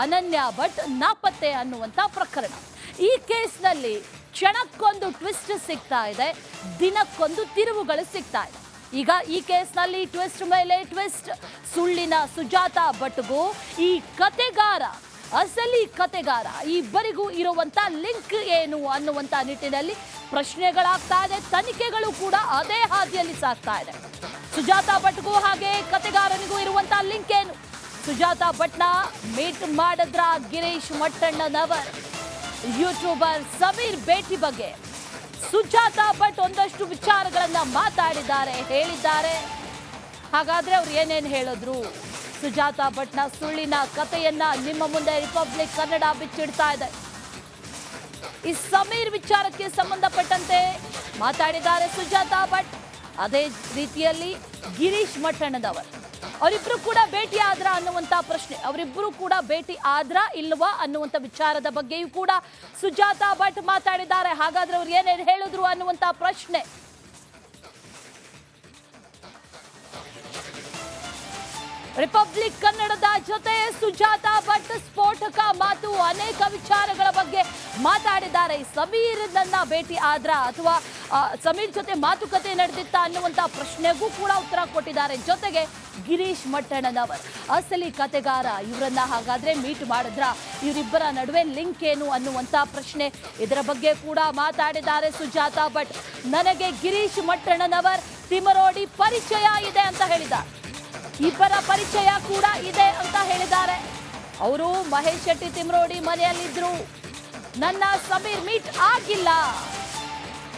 ಅನನ್ಯ ಭಟ್ ನಾಪತ್ತೆ ಅನ್ನುವಂಥ ಪ್ರಕರಣ. ಈ ಕೇಸ್ನಲ್ಲಿ ಕ್ಷಣಕ್ಕೊಂದು ಟ್ವಿಸ್ಟ್ ಸಿಗ್ತಾ ಇದೆ, ದಿನಕ್ಕೊಂದು ತಿರುವುಗಳು ಸಿಗ್ತಾ ಇದೆ. ಈಗ ಈ ಕೇಸ್ನಲ್ಲಿ ಟ್ವಿಸ್ಟ್ ಮೇಲೆ ಟ್ವಿಸ್ಟ್. ಸುಳ್ಳಿನ ಸುಜಾತಾ ಭಟ್ಗೂ ಈ ಕತೆಗಾರ, ಅಸಲಿ ಕತೆಗಾರ, ಇಬ್ಬರಿಗೂ ಇರುವಂತ ಲಿಂಕ್ ಏನು ಅನ್ನುವಂತ ನಿಟ್ಟಿನಲ್ಲಿ ಪ್ರಶ್ನೆಗಳಾಗ್ತಾ ಇದೆ. ತನಿಖೆಗಳು ಕೂಡ ಅದೇ ಹಾದಿಯಲ್ಲಿ ಸಾಗ್ತಾ ಇದೆ. ಸುಜಾತಾ ಭಟ್ಗೂ ಹಾಗೆ ಕತೆಗಾರನಿಗೂ ಇರುವಂತ ಲಿಂಕ್ ಏನು? ಸುಜಾತಾ ಭಟ್ನ ಮೀಟ್ ಮಾಡಿದ್ರ ಗಿರೀಶ್ ಮಟ್ಟಣ್ಣನವರ್? ಯೂಟ್ಯೂಬರ್ ಸಮೀರ್ ಭೇಟಿ ಬಗ್ಗೆ ಸುಜಾತಾ ಭಟ್ ಒಂದಷ್ಟು ವಿಚಾರಗಳನ್ನ ಮಾತಾಡಿದ್ದಾರೆ, ಹೇಳಿದ್ದಾರೆ. ಹಾಗಾದ್ರೆ ಅವ್ರು ಏನೇನು ಹೇಳಿದ್ರು? ಸುಜಾತಾ ಭಟ್ನ ಸುಳ್ಳಿನ ಕಥೆಯನ್ನ ನಿಮ್ಮ ಮುಂದೆ ರಿಪಬ್ಲಿಕ್ ಕನ್ನಡ ಬಿಚ್ಚಿಡ್ತಾ ಇದೆ. ಈ ಸಮೀರ್ ವಿಚಾರಕ್ಕೆ ಸಂಬಂಧಪಟ್ಟಂತೆ ಮಾತಾಡಿದ್ದಾರೆ ಸುಜಾತಾ ಭಟ್. ಅದೇ ರೀತಿಯಲ್ಲಿ ಗಿರೀಶ್ ಮಟ್ಟಣ್ಣನವರ್ ಅವರಿಬ್ರು ಕೂಡ ಭೇಟಿ ಆದ್ರ ಅನ್ನುವಂತ ಪ್ರಶ್ನೆ, ಅವರಿಬ್ರು ಕೂಡ ಭೇಟಿ ಆದ್ರ ಇಲ್ವಾ ಅನ್ನುವಂತ ವಿಚಾರದ ಬಗ್ಗೆಯೂ ಕೂಡ ಸುಜಾತಾ ಭಟ್ ಮಾತಾಡಿದ್ದಾರೆ. ಹಾಗಾದ್ರೆ ಅವ್ರು ಏನೇನು ಹೇಳಿದ್ರು ಅನ್ನುವಂತ ಪ್ರಶ್ನೆ. ರಿಪಬ್ಲಿಕ್ ಕನ್ನಡದ ಜೊತೆ ಸುಜಾತಾ ಭಟ್ ಸ್ಫೋಟಕ ಮಾತು, ಅನೇಕ ವಿಚಾರಗಳ ಬಗ್ಗೆ ಮಾತಾಡಿದ್ದಾರೆ. ಸಮೀರ್ ನನ್ನ ಭೇಟಿ ಆದ್ರ ಅಥವಾ ಸಮೀರ್ ಜೊತೆ ಮಾತುಕತೆ ನಡೆದಿತ್ತ ಅನ್ನುವಂತ ಪ್ರಶ್ನೆಗೂ ಕೂಡ ಉತ್ತರ ಕೊಟ್ಟಿದ್ದಾರೆ. ಜೊತೆಗೆ ಗಿರೀಶ್ ಮಟ್ಟಣ್ಣನವರ್ ಅಸಲಿ ಕತೆಗಾರ, ಇವರನ್ನ ಹಾಗಾದ್ರೆ ಮೀಟ್ ಮಾಡಿದ್ರ? ಇವರಿಬ್ಬರ ನಡುವೆ ಲಿಂಕ್ ಏನು ಅನ್ನುವಂತ ಪ್ರಶ್ನೆ, ಇದರ ಬಗ್ಗೆ ಕೂಡ ಮಾತಾಡಿದ್ದಾರೆ ಸುಜಾತಾ ಭಟ್. ನನಗೆ ಗಿರೀಶ್ ಮಟ್ಟಣ್ಣನವರ್ ತಿಮರೋಡಿ ಪರಿಚಯ ಇದೆ ಅಂತ ಹೇಳಿದ್ದಾರೆ. ಇಬ್ಬರ ಪರಿಚಯ ಕೂಡ ಇದೆ ಅಂತ ಹೇಳಿದ್ದಾರೆ. ಅವರು ಮಹೇಶ್ ಶೆಟ್ಟಿ ತಿಮ್ರೋಡಿ ಮನೆಯಲ್ಲಿದ್ರು. ನನ್ನ ಸಮೀರ್ ಮೀಟ್ ಆಗಿಲ್ಲ,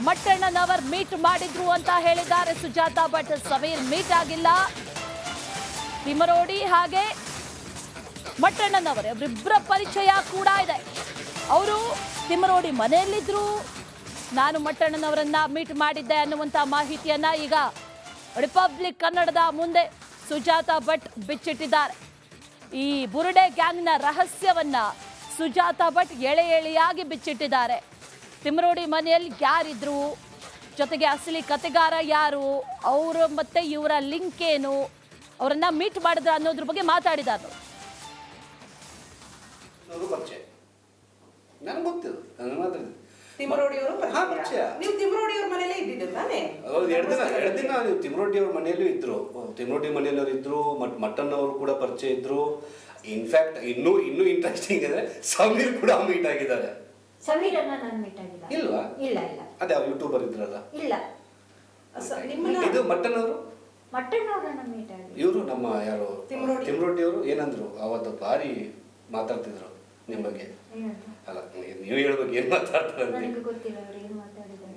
ಮಟ್ಟಣ್ಣನವರ್ ಮೀಟ್ ಮಾಡಿದ್ರು ಅಂತ ಹೇಳಿದ್ದಾರೆ ಸುಜಾತಾ ಭಟ್. ಸಮೀರ್ ಮೀಟ್ ಆಗಿಲ್ಲ, ತಿಮರೋಡಿ ಹಾಗೆ ಮಟ್ಟಣ್ಣನವರ್ ಅವರಿಬ್ಬರ ಪರಿಚಯ ಕೂಡ ಇದೆ. ಅವರು ತಿಮರೋಡಿ ಮನೆಯಲ್ಲಿದ್ರು, ನಾನು ಮಟ್ಟಣ್ಣನವರನ್ನ ಮೀಟ್ ಮಾಡಿದ್ದೆ ಅನ್ನುವಂಥ ಮಾಹಿತಿಯನ್ನ ಈಗ ರಿಪಬ್ಲಿಕ್ ಕನ್ನಡದ ಮುಂದೆ ಸುಜಾತಾ ಭಟ್ ಬಿಚ್ಚಿಟ್ಟಿದ್ದಾರೆ. ಈ ಬುರುಡೆ ಗ್ಯಾಂಗ್ನ ರಹಸ್ಯವನ್ನ ಸುಜಾತಾ ಭಟ್ ಎಳೆ ಎಳೆಯಾಗಿ ಬಿಚ್ಚಿಟ್ಟಿದ್ದಾರೆ. ತಿಮರೋಡಿ ಮನೆಯಲ್ಲಿ ಯಾರಿದ್ರು, ಜೊತೆಗೆ ಅಸಲಿ ಕತೆಗಾರ ಯಾರು, ಅವರು ಮತ್ತೆ ಇವರ ಲಿಂಕ್ ಏನು, ಅವರನ್ನ ಮೀಟ್ ಮಾಡಿದ್ರ ಅನ್ನೋದ್ರ ಬಗ್ಗೆ ಮಾತಾಡಿದ್ದಾರೆ. ನೀವು ತಿಮ್ರೋಡಿ ಅವ್ರ ಮನೆಯಲ್ಲೇ ಇದ್ದಿದ್ದು ತಾನೇ? ಹೌದು, ಎರಡು ದಿನ ನೀವು ತಿಮ್ರೋಡಿ ಅವ್ರ ಮನೆಯಲ್ಲೂ ಇದ್ರು. ತಿಮ್ರೋಡಿ ಮನೆಯಲ್ಲವರು ಇದ್ರು, ಮಟ್ಟನ್ ಅವರು ಕೂಡ ಪರಿಚಯ ಇದ್ರು. ಇನ್ಫ್ಯಾಕ್ಟ್ ಇನ್ನೂ ಇಂಟ್ರೆಸ್ಟಿಂಗ್ ಇದೆ, ಸಮೀರ್ ಕೂಡ ಮೀಟ್ ಆಗಿದ್ದಾರೆ. ಸಮೀರ್ ಅನ್ನ ನಾನು ಮೀಟ್ ಆಗಿಲ್ಲ. ಇಲ್ವಾ? ಇಲ್ಲ ಇಲ್ಲ. ಅದೇ ಯಾವ ಯೂಟ್ಯೂಬರ್ ಇದ್ರಲ್ಲ? ಇಲ್ಲ. ಇದು ಮಟ್ಟನ್ ಅವರು? ಮಟ್ಟನ್ ಅವರನ್ನ ಮೀಟ್ ಆಗಿಲ್ಲ. ಇವರು ನಮ್ಮ ಯಾರು ತಿಮ್ರೋಡಿ ಅವರು ಏನಂದ್ರು ಅವತ್ತು? ಭಾರಿ ಮಾತಾಡ್ತಿದ್ರು ನಿಮ್ ಬಗ್ಗೆ. ಅಲ್ಲ, ನೀವು ಹೇಳ್ಬೇಕು ಏನ್ ಮಾತಾಡ್ತಾರೆ ಅಂತ. ನನಗೆ ಗೊತ್ತಿಲ್ಲ ಅವ್ರು ಏನ್ ಮಾತಾಡಿದ್ದಾರೆ.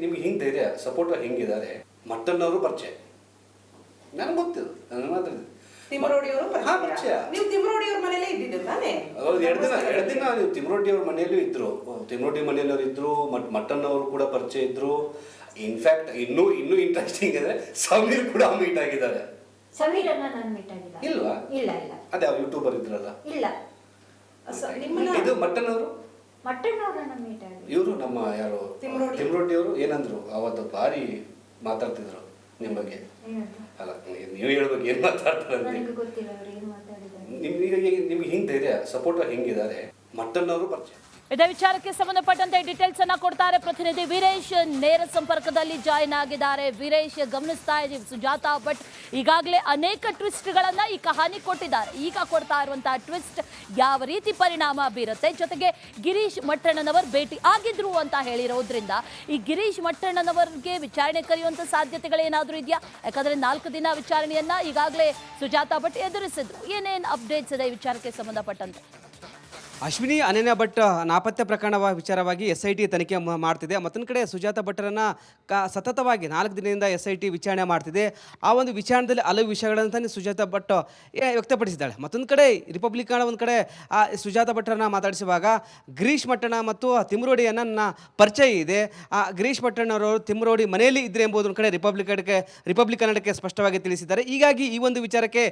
ನಿಮ್ಗೆ ಹಿಂಗ್ ಧೈರ್ಯ ಸಪೋರ್ಟ್ ಹಿಂಗಿದ್ದಾರೆ. ಮಟ್ಟನ್ ಅವರು ಪರಿಚಯ ನನ್ಗೆ ಗೊತ್ತಿಲ್ಲ, ನಾನು ಮಾತಾಡಿದ್ದೆ. ತಿಮ್ರೋಡಿ ಅವರು ಪರಿಚಯ. ನೀವು ತಿಮ್ರೋಡಿ ಅವ್ರ ಮನೆಯಲ್ಲೇ ಇದ್ದಿದ್ದು ತಾನೇ? ಹೌದು, ಎರಡು ದಿನ ನೀವು ತಿಮ್ರೋಡಿ ಅವ್ರ ಮನೆಯಲ್ಲೂ ಇದ್ರು. ತಿಮ್ರೋಡಿ ಮನೆಯಲ್ಲವರು ಇದ್ರು, ಮಟ್ಟನ್ ಅವರು ಕೂಡ ಪರಿಚಯ ಇದ್ರು. ಇನ್ಫ್ಯಾಕ್ಟ್ ಇನ್ನೂ ಇಂಟ್ರೆಸ್ಟಿಂಗ್ ಇದೆ, ಸಮೀರ್ ಕೂಡ ಮೀಟ್ ಆಗಿದ್ದಾರೆ. ಸಮೀರ್ ಅನ್ನ ನಾನು ಮೀಟ್ ಆಗಿಲ್ಲ. ಇಲ್ವಾ? ಇಲ್ಲ ಇಲ್ಲ. ಅದೇ ಯಾವ ಯೂಟ್ಯೂಬರ್ ಇದ್ರಲ್ಲ? ಇಲ್ಲ. ಇದು ಮಟ್ಟನ್ ಅವರು? ಮಟ್ಟನ್ ಅವರನ್ನ ಮೀಟ್ ಆಗಿಲ್ಲ. ಇವರು ನಮ್ಮ ಯಾರು ತಿಮ್ರೋಡಿ ಅವರು ಏನಂದ್ರು ಅವತ್ತು? ಭಾರಿ ಮಾತಾಡ್ತಿದ್ರು ನಿಮ್ ಬಗ್ಗೆ. ಅಲ್ಲ, ನೀವು ಹೇಳ್ಬೇಕು ಏನ್ ಮಾತಾಡ್ತಾರೆ ಅಂತ. ನನಗೆ ಗೊತ್ತಿಲ್ಲ ಅವ್ರು ಏನ್ ಮಾತಾಡಿದ್ದಾರೆ. ನಿಮ್ಗೆ ಹಿಂಗ್ ಧೈರ್ಯ ಸಪೋರ್ಟ್ ಹಿಂಗಿದ್ದಾರೆ. ಮಟ್ಟನ್ ಅವರು ಪರಿಚಯ. ಇದೇ ವಿಚಾರಕ್ಕೆ ಸಂಬಂಧಪಟ್ಟಂತೆ ಡೀಟೇಲ್ಸ್ ಅನ್ನ ಕೊಡ್ತಾರೆ ಪ್ರತಿನಿಧಿ ವೀರೇಶ್. ನೇರ ಸಂಪರ್ಕದಲ್ಲಿ ಜಾಯಿನ್ ಆಗಿದ್ದಾರೆ. ವೀರೇಶ್, ಗಮನಿಸ್ತಾ ಇದ್ದೀವಿ ಸುಜಾತಾ ಭಟ್ ಈಗಾಗಲೇ ಅನೇಕ ಟ್ವಿಸ್ಟ್ಗಳನ್ನ ಈ ಕಹಾನಿ ಕೊಟ್ಟಿದ್ದಾರೆ. ಈಗ ಕೊಡ್ತಾ ಇರುವಂತಹ ಟ್ವಿಸ್ಟ್ ಯಾವ ರೀತಿ ಪರಿಣಾಮ ಬೀರುತ್ತೆ, ಜೊತೆಗೆ ಗಿರೀಶ್ ಮಟ್ಟಣ್ಣನವರ್ ಭೇಟಿ ಆಗಿದ್ರು ಅಂತ ಹೇಳಿರೋದ್ರಿಂದ ಈ ಗಿರೀಶ್ ಮಟ್ಟಣ್ಣನವರ್ಗೆ ವಿಚಾರಣೆ ಕರೆಯುವಂತ ಸಾಧ್ಯತೆಗಳೇನಾದ್ರೂ ಇದೆಯಾ? ಯಾಕಂದ್ರೆ 4 ದಿನ ವಿಚಾರಣೆಯನ್ನ ಈಗಾಗಲೇ ಸುಜಾತಾ ಭಟ್ ಎದುರಿಸಿದ್ರು. ಏನೇನು ಅಪ್ಡೇಟ್ಸ್ ಇದೆ ಈ ವಿಚಾರಕ್ಕೆ ಸಂಬಂಧಪಟ್ಟಂತೆ? ಅಶ್ವಿನಿ ಅನನ್ಯ ಭಟ್ ನಾಪತ್ತೆ ಪ್ರಕರಣ ವಿಚಾರವಾಗಿ SIT ತನಿಖೆ ಮಾಡ್ತಿದೆ. ಮತ್ತೊಂದು ಕಡೆ ಸುಜಾತಾ ಭಟ್ಟರನ್ನು ಸತತವಾಗಿ 4 ದಿನದಿಂದ SIT ವಿಚಾರಣೆ ಮಾಡ್ತಿದೆ. ಆ ಒಂದು ವಿಚಾರಣೆಯಲ್ಲಿ ಹಲವು ವಿಷಯಗಳಂತಾನೆ ಸುಜಾತಾ ಭಟ್ ವ್ಯಕ್ತಪಡಿಸಿದ್ದಾಳೆ. ಮತ್ತೊಂದು ಕಡೆ ರಿಪಬ್ಲಿಕನ್ ಒಂದು ಕಡೆ ಸುಜಾತಾ ಭಟ್ಟರನ್ನು ಮಾತಾಡಿಸುವಾಗ ಗಿರೀಶ್ ಮಟ್ಟಣ್ಣ ಮತ್ತು ತಿಮ್ರೋಡಿಯನ್ನು ನನ್ನ ಪರಿಚಯ ಇದೆ. ಗಿರೀಶ್ ಮಟ್ಟಣ್ಣವರು ತಿಮ್ರೋಡಿ ಮನೆಯಲ್ಲಿ ಇದ್ರೆ ಎಂಬುದೊಂದು ಕಡೆ ರಿಪಬ್ಲಿಕ್ ಕನ್ನಡಕ್ಕೆ ಸ್ಪಷ್ಟವಾಗಿ ತಿಳಿಸಿದ್ದಾರೆ. ಹೀಗಾಗಿ ಈ ಒಂದು ವಿಚಾರಕ್ಕೆ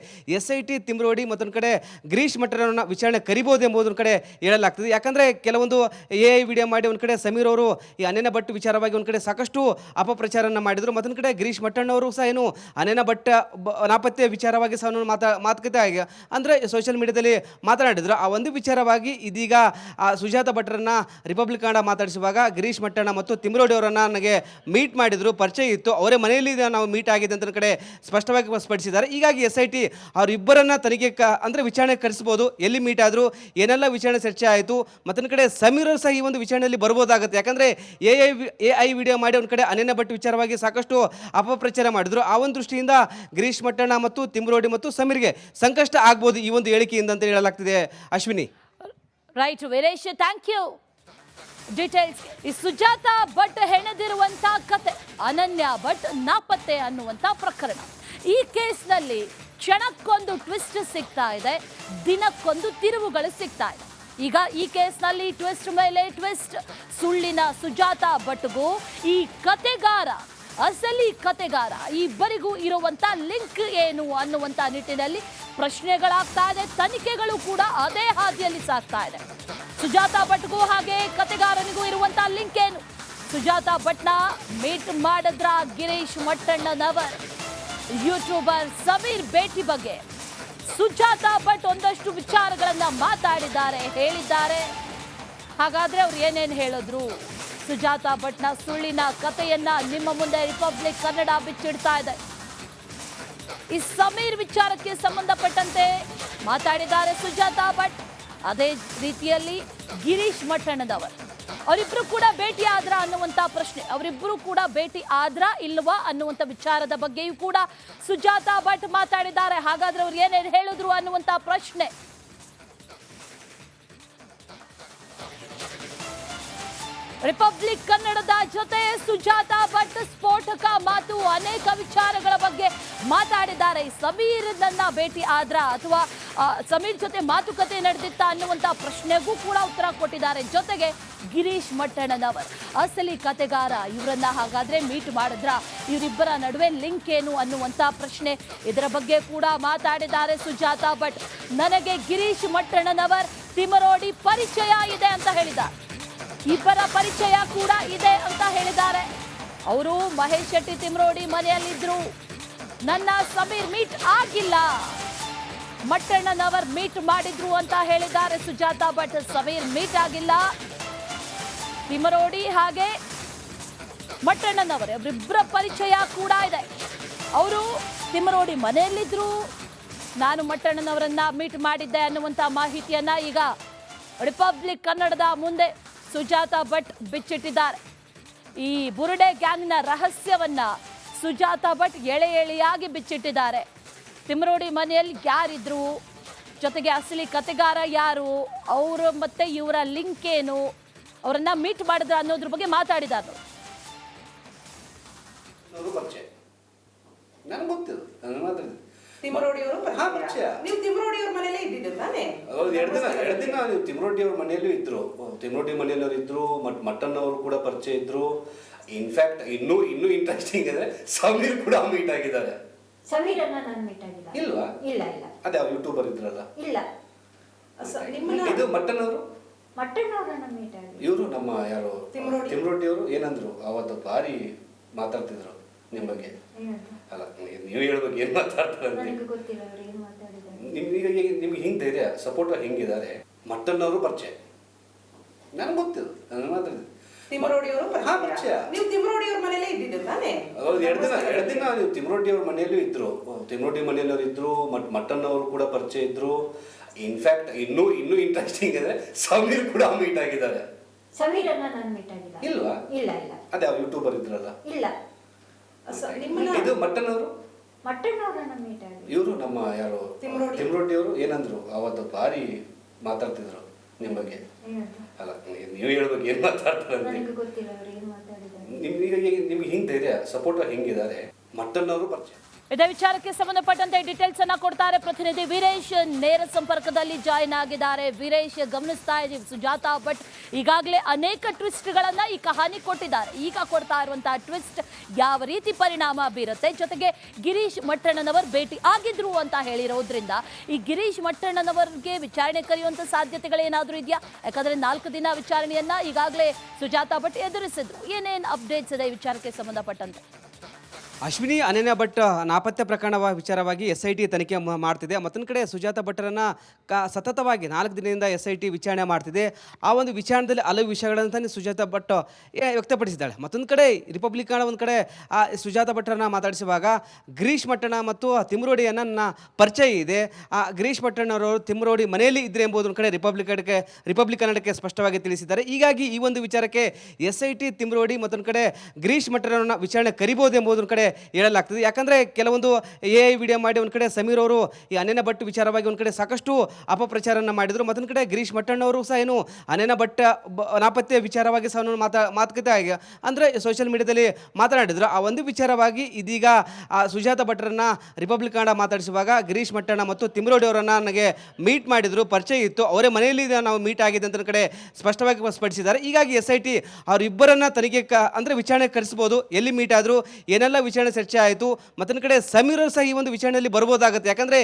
SIT ತಿಮ್ರೋಡಿ ಮತ್ತೊಂದು ಕಡೆ ಗಿರೀಶ್ ಮಟ್ಟಣ್ಣವರನ್ನ ವಿಚಾರಣೆ ಕರಿಬಹುದು ಎಂಬುದೊಂದು ಕಡೆ ಹೇಳಲಾಗ್ತದೆ. ಯಾಕಂದರೆ ಕೆಲವೊಂದು AI ವಿಡಿಯೋ ಮಾಡಿ ಒಂದು ಕಡೆ ಸಮೀರ್ ಅವರು ಈ ಅನನ್ಯ ಭಟ್ ವಿಚಾರವಾಗಿ ಒಂದು ಕಡೆ ಸಾಕಷ್ಟು ಅಪಪ್ರಚಾರನ ಮಾಡಿದರು. ಮತ್ತೊಂದು ಕಡೆ ಗಿರೀಶ್ ಮಟ್ಟಣ್ಣವರು ಸಹ ಏನು ಅನನ್ಯ ಭಟ್ ನಾಪತ್ತೆ ವಿಚಾರವಾಗಿ ಸಹ ಮಾತುಕತೆ ಆಗಿ ಅಂದರೆ ಸೋಷಿಯಲ್ ಮೀಡಿಯಾದಲ್ಲಿ ಮಾತನಾಡಿದರು. ಆ ಒಂದು ವಿಚಾರವಾಗಿ ಇದೀಗ ಸುಜಾತ ಭಟ್ರನ್ನ ರಿಪಬ್ಲಿಕ್ ಕನ್ನಡ ಮಾತಾಡಿಸುವಾಗ ಗಿರೀಶ್ ಮಟ್ಟಣ್ಣ ಮತ್ತು ತಿಮ್ರೋಡಿ ಅವರನ್ನು ನನಗೆ ಮೀಟ್ ಮಾಡಿದರು, ಪರಿಚಯ ಇತ್ತು, ಅವರೇ ಮನೆಯಲ್ಲಿ ನಾವು ಮೀಟ್ ಆಗಿದೆ ಅಂತ ಕಡೆ ಸ್ಪಷ್ಟವಾಗಿ ಸ್ಪಡಿಸಿದ್ದಾರೆ. ಹೀಗಾಗಿ SIT ಅವರಿಬ್ಬರನ್ನ ತನಿಖೆ ಅಂದರೆ ವಿಚಾರಣೆ ಕರೆಸ್ಬೋದು. ಎಲ್ಲಿ ಮೀಟ್ ಆದರೂ ಏನೆಲ್ಲ ವಿಚಾರಣೆ ಚರ್ಚೆ ಆಯಿತು. ಮತ್ತೊಂದು ಕಡೆ ಸಮೀರ್ ಸಹ ಈ ಒಂದು ವಿಚಾರಣೆಯಲ್ಲಿ ಬರ್ಬೋದಾಗುತ್ತೆ. ಯಾಕಂದರೆ AI ವಿಡಿಯೋ ಮಾಡಿ ಒಂದು ಕಡೆ ಅನನ್ಯ ಭಟ್ ವಿಚಾರವಾಗಿ ಸಾಕಷ್ಟು ಅಪಪ್ರಚಾರ ಮಾಡಿದ್ರು. ಆ ಒಂದು ದೃಷ್ಟಿಯಿಂದ ಗಿರೀಶ್ ಮಟ್ಟಣ್ಣ ಮತ್ತು ತಿಮ್ರೋಡಿ ಮತ್ತು ಸಮೀರ್ಗೆ ಸಂಕಷ್ಟ ಆಗ್ಬೋದು ಈ ಒಂದು ಹೇಳಿಕೆಯಿಂದ ಅಂತ ಹೇಳಲಾಗ್ತಿದೆ. Ashwini. Right Veeresh, thank you. Details. ಈ ಸುಜಾತ ಭಟ್ ಹೆಣೆದಿರುವಂತ ಕತೆ ಅನನ್ಯ ಭಟ್ ನಾಪತ್ತೆ ಅನ್ನುವಂಥ ಪ್ರಕರಣ. ಈ ಕೇಸ್ನಲ್ಲಿ ಕ್ಷಣಕ್ಕೊಂದು ಟ್ವಿಸ್ಟ್ ಸಿಗ್ತಾ ಇದೆ, ದಿನಕ್ಕೊಂದು ತಿರುವುಗಳು ಸಿಗ್ತಾ ಇದೆ. ಈಗ ಈ ಕೇಸ್ನಲ್ಲಿ ಟ್ವಿಸ್ಟ್ ಮೇಲೆ ಟ್ವಿಸ್ಟ್. ಸುಳ್ಳಿನ ಸುಜಾತ ಭಟ್ಗೂ ಈ ಕತೆಗಾರ, ಅಸಲಿ ಕತೆಗಾರ, ಈ ಇಬ್ಬರಿಗೂ ಇರುವಂತ ಲಿಂಕ್ ಏನು ಅನ್ನುವಂಥ ನಿಟ್ಟಿನಲ್ಲಿ ಪ್ರಶ್ನೆಗಳಾಗ್ತಾ ಇದೆ. ತನಿಖೆಗಳು ಕೂಡ ಅದೇ ಹಾದಿಯಲ್ಲಿ ಸಾಗ್ತಾ ಇದೆ. ಸುಜಾತ ಭಟ್ಗೂ ಹಾಗೆ ಕತೆಗಾರನಿಗೂ ಇರುವಂತ ಲಿಂಕ್ ಏನು? ಸುಜಾತ ಭಟ್ನ ಮೀಟ್ ಮಾಡಿದ್ರ ಗಿರೀಶ್ ಮಟ್ಟಣ್ಣನವರ್? ಯೂಟ್ಯೂಬರ್ ಸಮೀರ್ ಭೇಟಿ ಬಗ್ಗೆ ಸುಜಾತ ಭಟ್ ಒಂದಷ್ಟು ವಿಚಾರಗಳನ್ನ ಮಾತಾಡಿದ್ದಾರೆ, ಹೇಳಿದ್ದಾರೆ. ಹಾಗಾದ್ರೆ ಅವ್ರು ಏನೇನು ಹೇಳಿದ್ರು? ಸುಜಾತ ಭಟ್ನ ಸುಳ್ಳಿನ ಕಥೆಯನ್ನ ನಿಮ್ಮ ಮುಂದೆ ರಿಪಬ್ಲಿಕ್ ಕನ್ನಡ ಬಿಚ್ಚಿಡ್ತಾ ಇದೆ. ಈ ಸಮೀರ್ ವಿಚಾರಕ್ಕೆ ಸಂಬಂಧಪಟ್ಟಂತೆ ಮಾತಾಡಿದ್ದಾರೆ ಸುಜಾತ ಭಟ್. ಅದೇ ರೀತಿಯಲ್ಲಿ ಗಿರೀಶ್ ಮಟ್ಟಣ್ಣನವರ್ ಅವರಿಬ್ರು ಕೂಡ ಭೇಟಿ ಆದ್ರ ಅನ್ನುವಂತ ಪ್ರಶ್ನೆ, ಅವರಿಬ್ರು ಕೂಡ ಭೇಟಿ ಆದ್ರ ಇಲ್ವಾ ಅನ್ನುವಂಥ ವಿಚಾರದ ಬಗ್ಗೆಯೂ ಕೂಡ ಸುಜಾತ ಭಟ್ ಮಾತಾಡಿದ್ದಾರೆ. ಹಾಗಾದ್ರೆ ಅವ್ರು ಏನೇನು ಹೇಳಿದ್ರು ಅನ್ನುವಂತ ಪ್ರಶ್ನೆ. ರಿಪಬ್ಲಿಕ್ ಕನ್ನಡದ ಜೊತೆ ಸುಜಾತ ಭಟ್ ಸ್ಫೋಟಕ ಮಾತು, ಅನೇಕ ವಿಚಾರಗಳ ಬಗ್ಗೆ ಮಾತಾಡಿದ್ದಾರೆ. ಸಮೀರ್ ನನ್ನ ಭೇಟಿ ಆದ್ರ ಅಥವಾ ಸಮೀರ್ ಜೊತೆ ಮಾತುಕತೆ ನಡೆದಿತ್ತ ಅನ್ನುವಂಥ ಪ್ರಶ್ನೆಗೂ ಕೂಡ ಉತ್ತರ ಕೊಟ್ಟಿದ್ದಾರೆ. ಜೊತೆಗೆ ಗಿರೀಶ್ ಮಟ್ಟಣ್ಣನವರ್ ಅಸಲಿ ಕತೆಗಾರ, ಇವರನ್ನ ಹಾಗಾದ್ರೆ ಮೀಟ್ ಮಾಡಿದ್ರ? ಇವರಿಬ್ಬರ ನಡುವೆ ಲಿಂಕ್ ಏನು ಅನ್ನುವಂಥ ಪ್ರಶ್ನೆ, ಇದರ ಬಗ್ಗೆ ಕೂಡ ಮಾತಾಡಿದ್ದಾರೆ ಸುಜಾತ ಭಟ್. ನನಗೆ ಗಿರೀಶ್ ಮಟ್ಟಣ್ಣನವರ್ ತಿಮರೋಡಿ ಪರಿಚಯ ಇದೆ ಅಂತ ಹೇಳಿದ್ದಾರೆ. ಇಬ್ಬರ ಪರಿಚಯ ಕೂಡ ಇದೆ ಅಂತ ಹೇಳಿದ್ದಾರೆ. ಅವರು ಮಹೇಶ್ ಶೆಟ್ಟಿ ತಿಮ್ರೋಡಿ ಮನೆಯಲ್ಲಿದ್ರು. ನನ್ನ ಸಮೀರ್ ಮೀಟ್ ಆಗಿಲ್ಲ, ಮಟ್ಟಣ್ಣನವರ್ ಮೀಟ್ ಮಾಡಿದ್ರು ಅಂತ ಹೇಳಿದ್ದಾರೆ ಸುಜಾತ ಭಟ್. ಸಮೀರ್ ಮೀಟ್ ಆಗಿಲ್ಲ, ತಿಮರೋಡಿ ಹಾಗೆ ಮಟ್ಟಣ್ಣನವರ್ ಅವರಿಬ್ಬರ ಪರಿಚಯ ಕೂಡ ಇದೆ. ಅವರು ತಿಮರೋಡಿ ಮನೆಯಲ್ಲಿದ್ರು, ನಾನು ಮಟ್ಟಣ್ಣನವರನ್ನ ಮೀಟ್ ಮಾಡಿದ್ದೆ ಅನ್ನುವಂಥ ಮಾಹಿತಿಯನ್ನ ಈಗ ರಿಪಬ್ಲಿಕ್ ಕನ್ನಡದ ಮುಂದೆ ಸುಜಾತ ಭಟ್ ಬಿಚ್ಚಿಟ್ಟಿದ್ದಾರೆ. ಈ ಬುರುಡೆ ಗ್ಯಾಂಗ್ನ ರಹಸ್ಯವನ್ನ ಸುಜಾತ ಭಟ್ ಎಳೆ ಎಳೆಯಾಗಿ ಬಿಚ್ಚಿಟ್ಟಿದ್ದಾರೆ. ತಿಮರೋಡಿ ಮನೆಯಲ್ಲಿ ಯಾರಿದ್ರು, ಜೊತೆಗೆ ಅಸಲಿ ಕತೆಗಾರ ಯಾರು, ಅವರು ಮತ್ತೆ ಇವರ ಲಿಂಕ್ ಏನು, ಅವರನ್ನ ಮೀಟ್ ಮಾಡಿದ್ರ ಅನ್ನೋದ್ರ ಬಗ್ಗೆ ಮಾತಾಡಿದ್ದಾರೆ. ನನಗೆ ಗೊತ್ತಿಲ್ಲ, ನಾನು ಮಾತಾಡಿದೆ. ತಿಮರೋಡಿ ಅವರು ಪರಿಚಯ. ನೀವು ತಿಮರೋಡಿ ಅವ್ರ ಮನೇಲೇ ಇದ್ದಿದ್ದು ತಾನೇ? ಹೌದು, ಎರಡು ದಿನ ನೀವು ತಿಮ್ರೋಡಿ ಅವ್ರ ಮನೆಯಲ್ಲೂ ಇದ್ರು. ತಿಮ್ರೋಡಿ ಮನೆಯಲ್ಲವರು ಇದ್ರು, ಮಟನ್ ಅವರು ಕೂಡ ಪರಿಚಯ ಇದ್ರು. ಇನ್ಫ್ಯಾಕ್ಟ್ ಇನ್ನೂ ಇಂಟ್ರೆಸ್ಟಿಂಗ್ ಇದೆ, ಸಮೀರ್ ಕೂಡ ಮೀಟ್ ಆಗಿದ್ದಾರೆ. ಸಮೀರನ್ನ ನಾನು ಮೀಟ್ ಆಗಿಲ್ಲ. ಇಲ್ವಾ? ಇಲ್ಲ ಇಲ್ಲ. ಅದೇ ಅವ್ರು ಯೂಟ್ಯೂಬರ್ ಇದ್ರಲ್ಲ. ಇಲ್ಲ. ಇದು ಮಟನ್ ಅವರು, ಮಟ್ಟಣ್ಣವ್ರನ್ನ ಮೀಟ್ ಆಗಿಲ್ಲ. ಇವರು ನಮ್ಮ ಯಾರು ತಿಮ್ರೋಡಿ. ತಿಮ್ರೋಡಿ ಅವರು ಏನಂದ್ರು ಅವತ್ತು ಭಾರಿ ಮಾತಾಡ್ತಿದ್ರು ನಿಮ್ಮ ಬಗ್ಗೆ. ಅಲ್ಲ, ನೀವು ಹೇಳ್ಬೇಕು ಏನ್ ಮಾತಾಡ್ತಾರೆ ಅಂತ. ನನಗೆ ಗೊತ್ತಿಲ್ಲ ಅವ್ರು ಏನ್ ಮಾತಾಡಿದ್ದಾರೆ. ನಿಮ್ಗೆ ಹಿಂಗ್ ಧೈರ್ಯ ಸಪೋರ್ಟ್ ಹೆಂಗಿದ್ದಾರೆ? ಮಟನ್ ಅವರು ಪರಿಚಯ, ನನಗೆ ಗೊತ್ತಿಲ್ಲ, ನಾನು ಮಾತಾಡಿದೆ. ತಿಮರೋಡಿ ಅವರು ಪರಿಚಯ. ನೀವು ತಿಮರೋಡಿ ಅವ್ರ ಮನೇಲೇ ಇದ್ದಿದ್ದು ತಾನೇ? ಹೌದು, ಎರಡು ದಿನ ನೀವು ತಿಮ್ರೋಡಿ ಅವ್ರ ಮನೆಯಲ್ಲೂ ಇದ್ರು. ತಿಮ್ರೋಡಿ ಮನೆಯಲ್ಲವರು ಇದ್ರು, ಮಟನ್ ಅವರು ಕೂಡ ಪರಿಚಯ ಇದ್ರು. ಇನ್ಫ್ಯಾಕ್ಟ್ ಇನ್ನೂ ಇಂಟ್ರೆಸ್ಟಿಂಗ್ ಇದೆ, ಸಮೀರ್ ಕೂಡ ಮೀಟ್ ಆಗಿದ್ದಾರೆ. ಸಮೀರನ್ನ ನಾನು ಮೀಟ್ ಆಗಿಲ್ಲ. ಇಲ್ವಾ? ಇಲ್ಲ ಇಲ್ಲ. ಅದೇ ಅವ್ರು ಯೂಟ್ಯೂಬರ್ ಇದ್ರಲ್ಲ. ಇಲ್ಲ. ಇದು ಮಟನ್ ಅವರು, ಮಟ್ಟಣ್ಣವ್ರನ್ನ ಮೀಟ್ ಆಗಿಲ್ಲ. ಇವರು ನಮ್ಮ ಯಾರು ತಿಮ್ರೋಡಿ. ತಿಮ್ರೋಡಿ ಅವರು ಏನಂದ್ರು ಅವತ್ತು ಭಾರಿ ಮಾತಾಡ್ತಿದ್ರು ನಿಮ್ಮ ಬಗ್ಗೆ. ಅಲ್ಲ, ನೀವು ಹೇಳ್ಬೇಕು ಏನ್ ಮಾತಾಡ್ತಾರೆ ಅಂತ. ನನಗೆ ಗೊತ್ತಿಲ್ಲ ಅವ್ರು ಏನ್ ಮಾತಾಡಿದ್ದಾರೆ. ನಿಮ್ಗೆ ಹಿಂಗ್ ಧೈರ್ಯ ಸಪೋರ್ಟ್ ಹೆಂಗಿದ್ದಾರೆ? ಮಟನ್ ಅವರು ಪರಿಚಯ. ಇದೇ ವಿಚಾರಕ್ಕೆ ಸಂಬಂಧಪಟ್ಟಂತೆ ಡೀಟೇಲ್ಸ್ ಅನ್ನ ಕೊಡ್ತಾರೆ ಪ್ರತಿನಿಧಿ ವೀರೇಶ್. ನೇರ ಸಂಪರ್ಕದಲ್ಲಿ ಜಾಯಿನ್ ಆಗಿದ್ದಾರೆ. ವೀರೇಶ್, ಗಮನಿಸ್ತಾ ಇದ್ದೀವಿ ಸುಜಾತಾ ಭಟ್ ಈಗಾಗಲೇ ಅನೇಕ ಟ್ವಿಸ್ಟ್ಗಳನ್ನ ಈ ಕಹಾನಿ ಕೊಟ್ಟಿದ್ದಾರೆ. ಈಗ ಕೊಡ್ತಾ ಇರುವಂತಹ ಟ್ವಿಸ್ಟ್ ಯಾವ ರೀತಿ ಪರಿಣಾಮ ಬೀರುತ್ತೆ, ಜೊತೆಗೆ ಗಿರೀಶ್ ಮಟ್ಟಣ್ಣನವರ್ ಭೇಟಿ ಆಗಿದ್ರು ಅಂತ ಹೇಳಿರೋದ್ರಿಂದ ಈ ಗಿರೀಶ್ ಮಟ್ಟಣ್ಣನವರ್ಗೆ ವಿಚಾರಣೆ ಕರೆಯುವಂತ ಸಾಧ್ಯತೆಗಳೇನಾದ್ರೂ ಇದೆಯಾ? ಯಾಕಂದ್ರೆ 4 ದಿನ ವಿಚಾರಣೆಯನ್ನ ಈಗಾಗಲೇ ಸುಜಾತಾ ಭಟ್ ಎದುರಿಸಿದ್ರು. ಏನೇನು ಅಪ್ಡೇಟ್ಸ್ ಇದೆ ಈ ವಿಚಾರಕ್ಕೆ ಸಂಬಂಧಪಟ್ಟಂತೆ? ಅಶ್ವಿನಿ ಅನನ್ಯ ಭಟ್ ನಾಪತ್ತೆ ಪ್ರಕರಣ ವಿಚಾರವಾಗಿ SIT ತನಿಖೆ ಮಾಡ್ತಿದೆ. ಮತ್ತೊಂದು ಕಡೆ ಸುಜಾತ ಭಟ್ಟರನ್ನು ಸತತವಾಗಿ 4 ದಿನದಿಂದ SIT ವಿಚಾರಣೆ ಮಾಡ್ತಿದೆ. ಆ ಒಂದು ವಿಚಾರಣೆಯಲ್ಲಿ ಹಲವು ವಿಷಯಗಳಂತಾನೆ ಸುಜಾತ ಭಟ್ ವ್ಯಕ್ತಪಡಿಸಿದ್ದಾಳೆ. ಮತ್ತೊಂದು ಕಡೆ ರಿಪಬ್ಲಿಕನ್ ಒಂದು ಕಡೆ ಸುಜಾತ ಭಟ್ಟರನ್ನು ಮಾತಾಡಿಸುವಾಗ ಗಿರೀಶ್ ಮಟ್ಟಣ್ಣ ಮತ್ತು ತಿಮ್ರೋಡಿಯನ್ನು ನನ್ನ ಪರಿಚಯ ಇದೆ. ಗಿರೀಶ್ ಮಟ್ಟಣ್ಣವರು ತಿಮ್ರೋಡಿ ಮನೆಯಲ್ಲಿ ಇದ್ರೆ ಎಂಬುದೊಂದು ಕಡೆ ರಿಪಬ್ಲಿಕನ್ನಡಕ್ಕೆ ಸ್ಪಷ್ಟವಾಗಿ ತಿಳಿಸಿದ್ದಾರೆ. ಹೀಗಾಗಿ ಈ ಒಂದು ವಿಚಾರಕ್ಕೆ SIT ತಿಮ್ರೋಡಿ ಮತ್ತೊಂದು ಕಡೆ ಗಿರೀಶ್ ಮಟ್ಟಣ್ಣರನ್ನು ವಿಚಾರಣೆ ಕರಿಬೋದು ಎಂಬುದೊಂದು ಕಡೆ ಹೇಳಲಾಗ್ತದೆ. ಯಾಕಂದರೆ ಕೆಲವೊಂದು AI ವಿಡಿಯೋ ಮಾಡಿ ಒಂದು ಕಡೆ ಸಮೀರ್ ಅವರು ಈ ಅನನ್ಯ ಭಟ್ ವಿಚಾರವಾಗಿ ಒಂದು ಕಡೆ ಸಾಕಷ್ಟು ಅಪಪ್ರಚಾರನ ಮಾಡಿದರು. ಮತ್ತೊಂದು ಕಡೆ ಗಿರೀಶ್ ಮಟ್ಟಣ್ಣವರು ಸಹ ಏನು ಅನನ್ಯ ಭಟ್ ನಾಪತ್ತೆ ವಿಚಾರವಾಗಿ ಸಹ ಮಾತುಕತೆ ಆಗಿ ಅಂದರೆ ಸೋಷಿಯಲ್ ಮೀಡಿಯಾದಲ್ಲಿ ಮಾತನಾಡಿದರು. ಆ ಒಂದು ವಿಚಾರವಾಗಿ ಇದೀಗ ಸುಜಾತ ಭಟ್ರನ್ನ ರಿಪಬ್ಲಿಕನ್ ಮಾತಾಡಿಸುವಾಗ ಗಿರೀಶ್ ಮಟ್ಟಣ್ಣ ಮತ್ತು ತಿಮ್ರೋಡಿ ಅವರನ್ನು ನನಗೆ ಮೀಟ್ ಮಾಡಿದರು, ಪರಿಚಯ ಇತ್ತು, ಅವರೇ ಮನೆಯಲ್ಲಿ ನಾವು ಮೀಟ್ ಆಗಿದೆ ಅಂತ ಕಡೆ ಸ್ಪಷ್ಟವಾಗಿ ಸ್ಪಡಿಸಿದ್ದಾರೆ. ಹೀಗಾಗಿ SIT ಅವರಿಬ್ಬರನ್ನ ತನಿಖೆ ಅಂದರೆ ವಿಚಾರಣೆ ಕರೆಸ್ಬೋದು. ಎಲ್ಲಿ ಮೀಟ್ ಆದರೂ ಏನೆಲ್ಲ ವಿಚಾರಣೆ ಚರ್ಚೆ ಆಯಿತು. ಮತ್ತೊಂದು ಕಡೆ ಸಮೀರ್ ಅವರು ಸಹ ಈ ಒಂದು ವಿಚಾರಣೆಯಲ್ಲಿ ಬರ್ಬೋದಾಗುತ್ತೆ. ಯಾಕಂದರೆ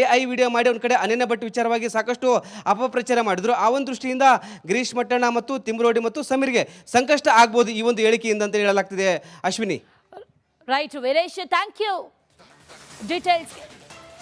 AI ವಿಡಿಯೋ ಮಾಡಿ ಒಂದು ಕಡೆ ಅನನ್ಯ ಭಟ್ ವಿಚಾರವಾಗಿ ಸಾಕಷ್ಟು ಅಪಪ್ರಚಾರ ಮಾಡಿದ್ರು. ಆ ಒಂದು ದೃಷ್ಟಿಯಿಂದ ಗಿರೀಶ್ ಮಟ್ಟಣ್ಣ ಮತ್ತು ತಿಮ್ರೋಡಿ ಮತ್ತು ಸಮೀರ್ಗೆ ಸಂಕಷ್ಟ ಆಗ್ಬೋದು ಈ ಒಂದು ಹೇಳಿಕೆಯಿಂದ ಅಂತ ಹೇಳಲಾಗ್ತಿದೆ. Ashwini. Right Veeresh, thank you ಡೀಟೇಲ್ಸ್ಗೆ.